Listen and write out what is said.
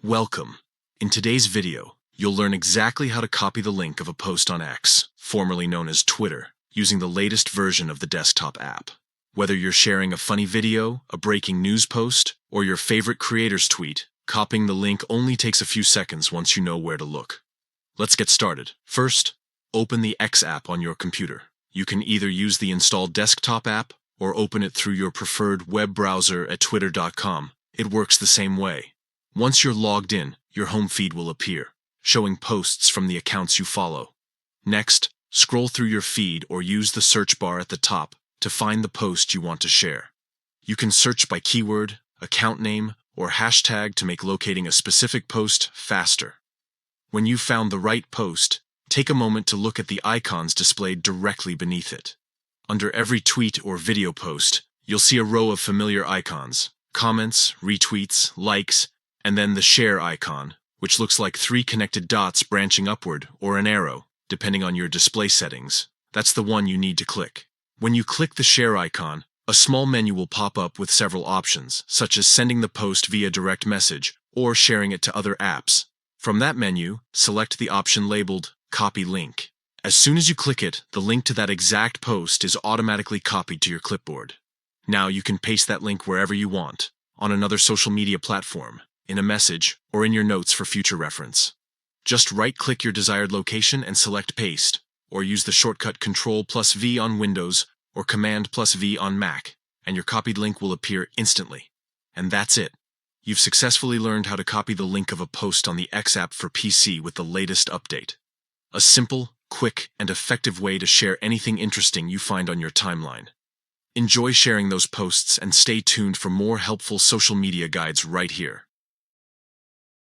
Welcome. In today's video, you'll learn exactly how to copy the link of a post on X, formerly known as Twitter, using the latest version of the desktop app. Whether you're sharing a funny video, a breaking news post, or your favorite creator's tweet, copying the link only takes a few seconds once you know where to look. Let's get started. First, open the X app on your computer. You can either use the installed desktop app or open it through your preferred web browser at twitter.com. It works the same way. Once you're logged in, your home feed will appear, showing posts from the accounts you follow. Next, scroll through your feed or use the search bar at the top to find the post you want to share. You can search by keyword, account name, or hashtag to make locating a specific post faster. When you've found the right post, take a moment to look at the icons displayed directly beneath it. Under every tweet or video post, you'll see a row of familiar icons: comments, retweets, likes, and then the share icon, which looks like 3 connected dots branching upward, or an arrow, depending on your display settings. That's the one you need to click. When you click the share icon, a small menu will pop up with several options, such as sending the post via direct message or sharing it to other apps. From that menu, select the option labeled Copy Link. As soon as you click it, the link to that exact post is automatically copied to your clipboard. Now you can paste that link wherever you want, on another social media platform, in a message, or in your notes for future reference. Just right-click your desired location and select Paste, or use the shortcut Ctrl+V on Windows or Command+V on Mac, and your copied link will appear instantly. And that's it. You've successfully learned how to copy the link of a post on the X app for PC with the latest update. A simple, quick, and effective way to share anything interesting you find on your timeline. Enjoy sharing those posts and stay tuned for more helpful social media guides right here.